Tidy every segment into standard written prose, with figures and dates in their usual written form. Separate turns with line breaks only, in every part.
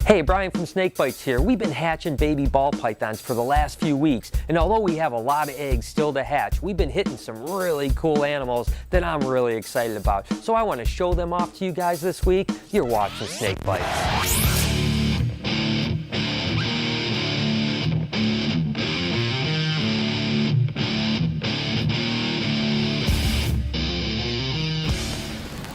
Hey, Brian from SnakeBytes here. We've been hatching baby ball pythons for the last few weeks, and although we have a lot of eggs still to hatch, we've been hitting some really cool animals that I'm really excited about. So I want to show them off to you guys this week. You're watching SnakeBytes.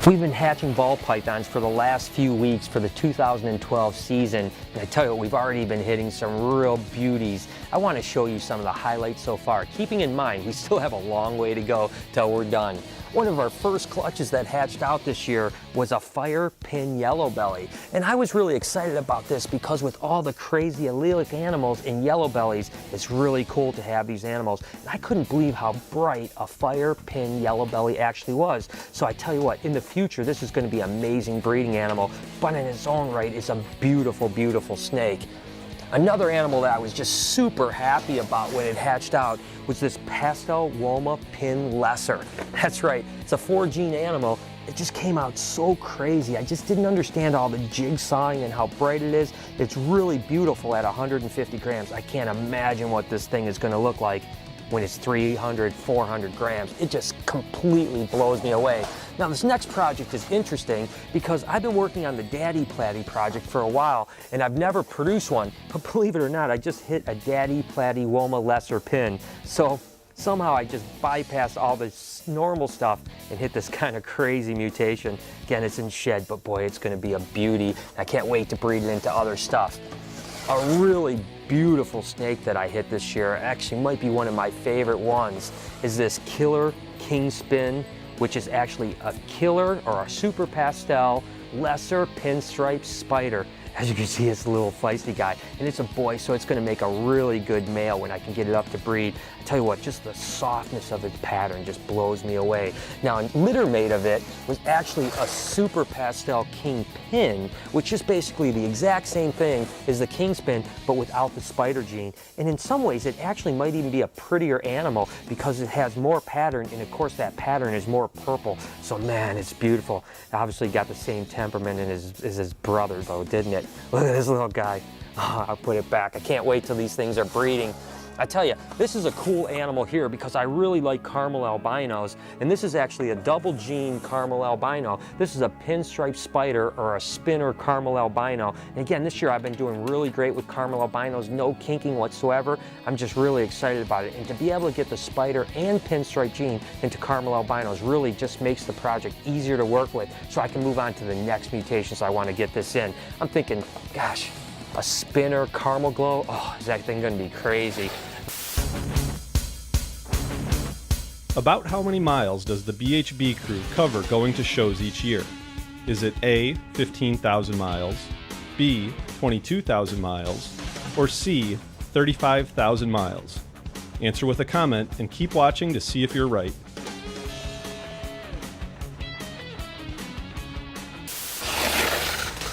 We've been hatching ball pythons for the last few weeks for the 2012 season, and I tell you what, we've already been hitting some real beauties. I want to show you some of the highlights so far, keeping in mind we still have a long way to go till we're done. One of our first clutches that hatched out this year was a fire pin yellow belly, and I was really excited about this because with all the crazy allelic animals in yellow bellies, it's really cool to have these animals, and I couldn't believe how bright a fire pin yellow belly actually was. So I tell you what, in the future this is going to be an amazing breeding animal, but in its own right it's a beautiful, beautiful snake. Another animal that I was just super happy about when it hatched out was this pastel Woma pin lesser. That's right, it's a 4-gene animal. It just came out so crazy. I just didn't understand all the jigsawing and how bright it is. It's really beautiful at 150 grams. I can't imagine what this thing is going to look like when it's 300, 400 grams. It just completely blows me away. Now this next project is interesting because I've been working on the Daddy Platy project for a while and I've never produced one, but believe it or not, I just hit a Daddy Platy Woma lesser pin. So somehow I just bypassed all this normal stuff and hit this kind of crazy mutation. Again, it's in shed, but boy, it's gonna be a beauty. I can't wait to breed it into other stuff. A really beautiful snake that I hit this year, actually might be one of my favorite ones, is this killer king spin, which is actually a killer or a super pastel lesser pinstripe spider. As you can see, it's a little feisty guy, and it's a boy, so it's going to make a really good male when I can get it up to breed. I tell you what, just the softness of its pattern just blows me away. Now, a litter mate of it was actually a super pastel king pin, which is basically the exact same thing as the king spin, but without the spider gene. And in some ways, it actually might even be a prettier animal because it has more pattern, and of course, that pattern is more purple. So man, it's beautiful. It obviously got the same temperament as his brother, though, didn't it? Look at this little guy. Oh, I'll put it back. I can't wait till these things are breeding. I tell you, this is a cool animal here because I really like caramel albinos, and this is actually a double gene caramel albino. This is a pinstripe spider or a spinner caramel albino. And again, this year I've been doing really great with caramel albinos, no kinking whatsoever. I'm just really excited about it. And to be able to get the spider and pinstripe gene into caramel albinos really just makes the project easier to work with, so I can move on to the next mutations I want to get this in. I'm thinking, gosh, a spinner caramel glow, oh, is that thing gonna be crazy.
About how many miles does the BHB crew cover going to shows each year? Is it A, 15,000 miles, B, 22,000 miles, or C, 35,000 miles? Answer with a comment and keep watching to see if you're right.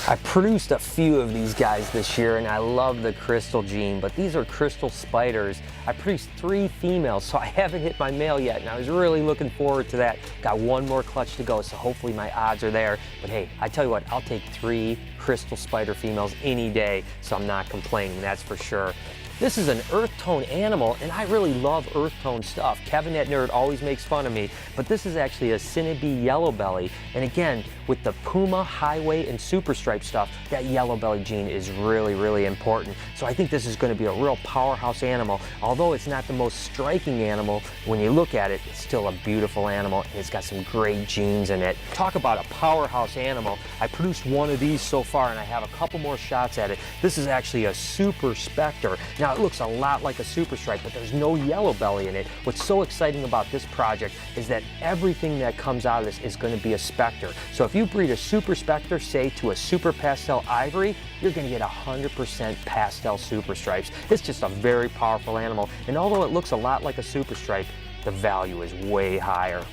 I produced a few of these guys this year and I love the crystal gene, but these are crystal spiders. I produced 3 females, so I haven't hit my male yet, and I was really looking forward to that. Got one more clutch to go, so hopefully my odds are there. But hey, I tell you what, I'll take 3 crystal spider females any day, so I'm not complaining, that's for sure. This is an earth tone animal, and I really love earth tone stuff. Kevin at Nerd always makes fun of me, but this is actually a Cinnabee yellow belly. And again, with the Puma, Highway, and Super Stripe stuff, that yellow belly gene is really, really important. So I think this is going to be a real powerhouse animal. Although it's not the most striking animal, when you look at it, it's still a beautiful animal, and it's got some great genes in it. Talk about a powerhouse animal. I produced one of these so far, and I have a couple more shots at it. This is actually a Super Spectre. Now, it looks a lot like a super stripe, but there's no yellow belly in it. What's so exciting about this project is that everything that comes out of this is going to be a spectre. So if you breed a super spectre, say to a super pastel ivory, you're going to get 100% pastel super stripes. It's just a very powerful animal, and although it looks a lot like a super stripe, the value is way higher.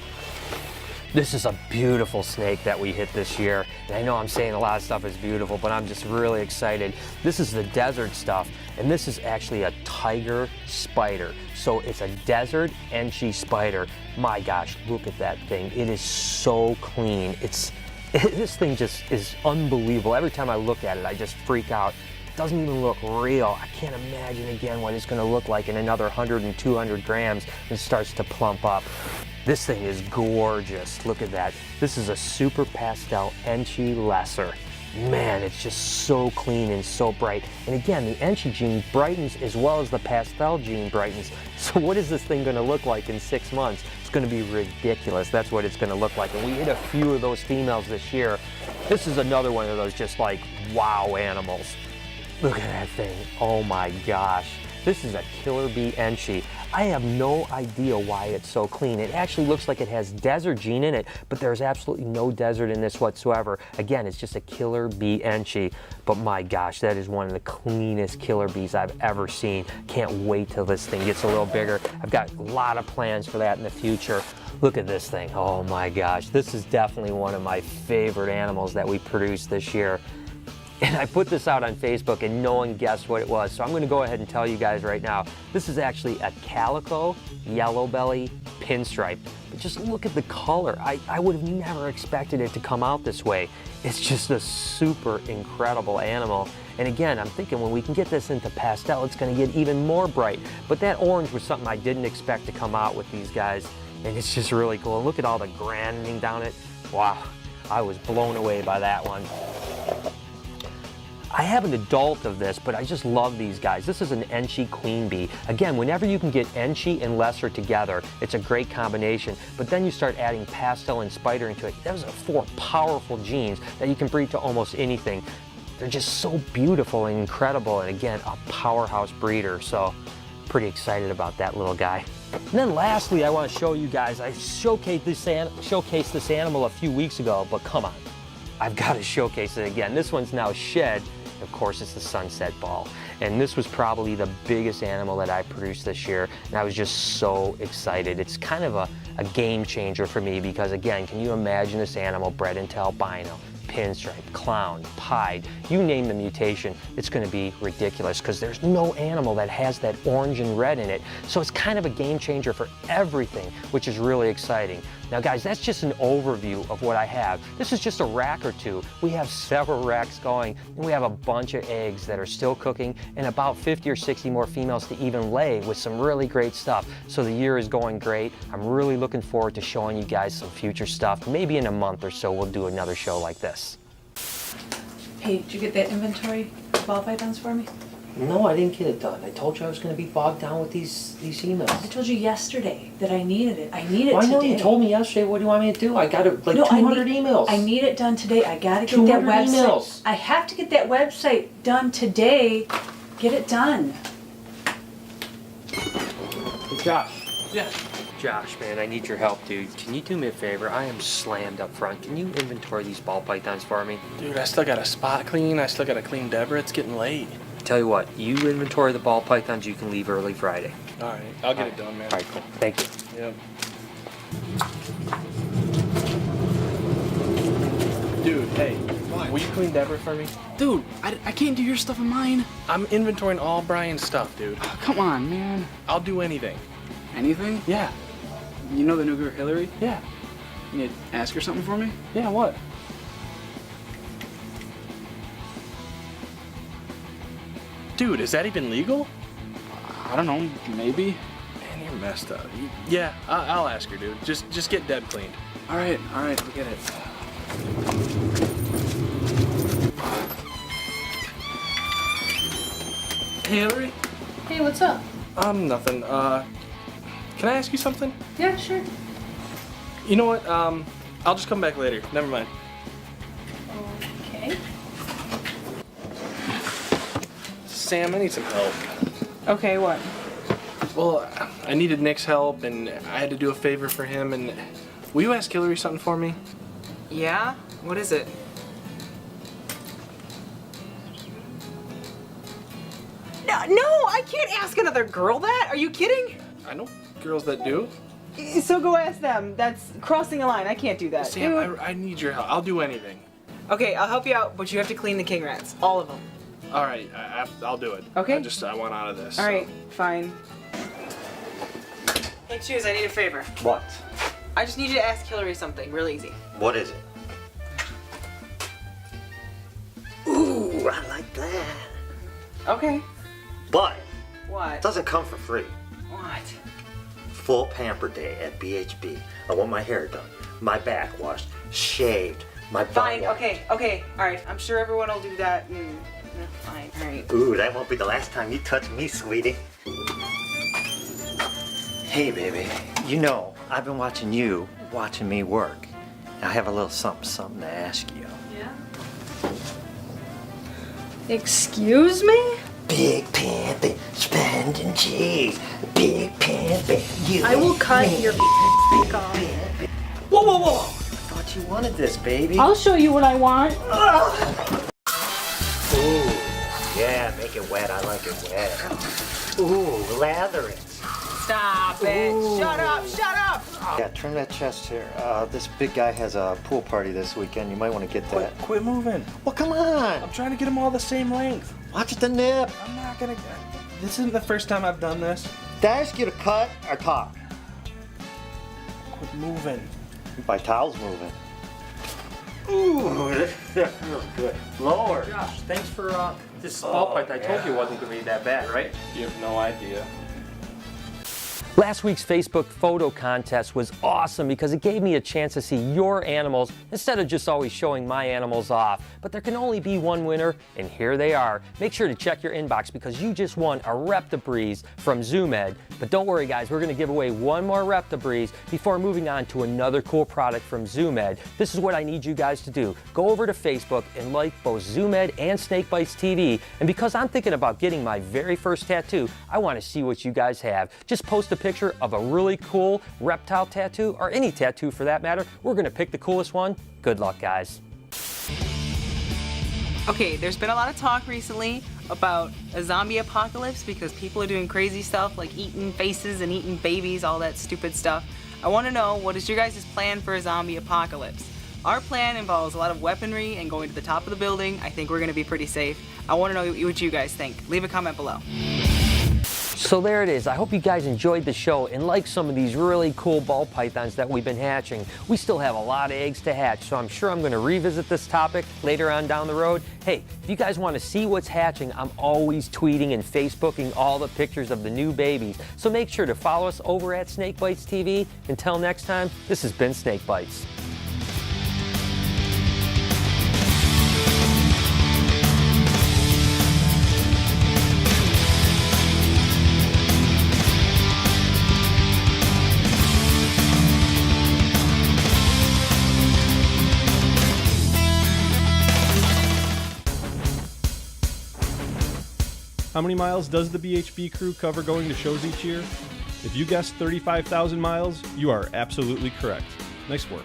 This is a beautiful snake that we hit this year. And I know I'm saying a lot of stuff is beautiful, but I'm just really excited. This is the desert stuff, and this is actually a tiger spider. So it's a desert Enchi spider. My gosh, look at that thing. It is so clean. It's This thing just is unbelievable. Every time I look at it, I just freak out. It doesn't even look real. I can't imagine again what it's gonna look like in another 100 and 200 grams when it starts to plump up. This thing is gorgeous. Look at that. This is a super pastel Enchi lesser. Man, it's just so clean and so bright. And again, the Enchi gene brightens as well as the pastel gene brightens. So what is this thing gonna look like in 6 months? It's gonna be ridiculous. That's what it's gonna look like. And we hit a few of those females this year. This is another one of those just like wow animals. Look at that thing. Oh my gosh. This is a killer bee Enchi. I have no idea why it's so clean. It actually looks like it has desert gene in it, but there's absolutely no desert in this whatsoever. Again, it's just a killer bee Enchi. But my gosh, that is one of the cleanest killer bees I've ever seen. Can't wait till this thing gets a little bigger. I've got a lot of plans for that in the future. Look at this thing. Oh my gosh, this is definitely one of my favorite animals that we produced this year. And I put this out on Facebook and no one guessed what it was. So I'm gonna go ahead and tell you guys right now. This is actually a calico yellow belly pinstripe. But just look at the color. I would have never expected it to come out this way. It's just a super incredible animal. And again, I'm thinking when we can get this into pastel, it's gonna get even more bright. But that orange was something I didn't expect to come out with these guys. And it's just really cool. Look at all the grinding down it. Wow, I was blown away by that one. I have an adult of this, but I just love these guys. This is an Enchi queen bee. Again, whenever you can get Enchi and lesser together, it's a great combination. But then you start adding pastel and spider into it. Those are 4 powerful genes that you can breed to almost anything. They're just so beautiful and incredible, and again, a powerhouse breeder. So, pretty excited about that little guy. And then lastly, I want to show you guys, I showcased this animal a few weeks ago, but come on, I've got to showcase it again. This one's now shed. Of course, it's the sunset ball. And this was probably the biggest animal that I produced this year. And I was just so excited. It's kind of a game changer for me because again, can you imagine this animal bred into albino, pinstripe, clown, pied, you name the mutation, it's gonna be ridiculous because there's no animal that has that orange and red in it. So it's kind of a game changer for everything, which is really exciting. Now guys, that's just an overview of what I have. This is just a rack or two. We have several racks going, and we have a bunch of eggs that are still cooking, and about 50 or 60 more females to even lay with some really great stuff. So the year is going great. I'm really looking forward to showing you guys some future stuff. Maybe in a month or so, we'll do another show like this.
Hey, did you get that inventory of ball pythons for me?
No, I didn't get it done. I told you I was going to be bogged down with these emails.
I told you yesterday that I needed it. I need it
Well, I know
today.
you told me yesterday. What do you want me to do? I got it like 200 emails.
I need it done today. I gotta get that website.
Emails.
I have to get that website done today. Get it done.
Hey, Josh.
Yeah.
Josh, man, I need your help, dude. Can you do me a favor? I am slammed up front. Can you inventory these ball pythons for me?
Dude, I still got a spot clean. I still got to clean Deborah. It's getting late.
Tell you what, you inventory the ball pythons, you can leave early Friday.
All right. I'll get it done, man.
All right, cool. Thank you.
Yep. Dude, hey. Will you clean Deborah for me?
Dude, I can't do your stuff in mine.
I'm inventorying all Brian's stuff, dude.
Oh, come on, man.
I'll do anything.
Anything?
Yeah.
You know the new girl, Hillary?
Yeah.
You need to ask her something for me?
Yeah, what? Dude, is that even legal?
I don't know, maybe.
Man, you're messed up. Yeah, I'll ask her, dude. Just get Deb cleaned.
All right, I'll get it.
Hey, Hillary.
Hey, what's up?
Nothing. Can I ask you something?
Yeah, sure.
You know what? I'll just come back later. Never mind.
Okay.
Sam, I need some help.
Okay, what?
Well, I needed Nick's help, and I had to do a favor for him, and will you ask Hillary something for me?
Yeah? What is it? No, I can't ask another girl that. Are you kidding?
I know girls that do.
So go ask them. That's crossing a line. I can't do that.
Sam, I need your help. I'll do anything.
Okay, I'll help you out, but you have to clean the king rats. All of them.
All right, I'll do it.
Okay.
I want out of this.
All right, fine. Hey, Choose, I need a favor.
What?
I just need you to ask Hillary something real easy.
What is it?
I like that.
Okay.
But
What?
it doesn't come for free.
What?
Full pamper day at BHB. I want my hair done, my back washed, shaved, my butt
Fine.
washed.
Okay. All right. I'm sure everyone will do that. Fine. All right.
Ooh, that won't be the last time you touch me, sweetie. Hey, baby. You know, I've been watching you, watching me work. I have a little something to ask you.
Yeah? Excuse me?
Big pimpin', spending cheese. Big pimpin', you
I will
and
cut
me.
your dick off.
Whoa. I thought you wanted this, baby.
I'll show you what I want.
Ooh, yeah, make it wet. I like it wet. Ooh, lather it.
Stop it.
Ooh.
Shut up.
Yeah, trim that chest hair. This big guy has a pool party this weekend. You might want to get that.
Quit moving.
Well, come on.
I'm trying to get them all the same length.
Watch the nip.
I'm not gonna. This isn't the first time I've done this.
Did I ask you to cut or talk?
Quit moving.
My towel's moving. Ooh, that feels good. Lower.
Josh, thanks for this ball pipe. I told you it wasn't going to be that bad, right?
You have no idea.
Last week's Facebook photo contest was awesome because it gave me a chance to see your animals instead of just always showing my animals off. But there can only be one winner, and here they are. Make sure to check your inbox because you just won a Reptibreeze from ZoomEd. But don't worry, guys, we're going to give away one more Reptibreeze before moving on to another cool product from ZoomEd. This is what I need you guys to do. Go over to Facebook and like both ZoomEd and SnakeBytesTV. And because I'm thinking about getting my very first tattoo, I want to see what you guys have. Just post a picture of a really cool reptile tattoo, or any tattoo for that matter. We're going to pick the coolest one. Good luck, guys.
Okay, there's been a lot of talk recently about a zombie apocalypse because people are doing crazy stuff like eating faces and eating babies, all that stupid stuff. I want to know, what is your guys' plan for a zombie apocalypse? Our plan involves a lot of weaponry and going to the top of the building. I think we're going to be pretty safe. I want to know what you guys think. Leave a comment below.
So there it is. I hope you guys enjoyed the show and liked some of these really cool ball pythons that we've been hatching. We still have a lot of eggs to hatch, so I'm sure I'm going to revisit this topic later on down the road. Hey, if you guys want to see what's hatching, I'm always tweeting and Facebooking all the pictures of the new babies. So make sure to follow us over at SnakeBytesTV. Until next time, this has been Snake Bites.
How many miles does the BHB crew cover going to shows each year? If you guessed 35,000 miles, you are absolutely correct. Nice work.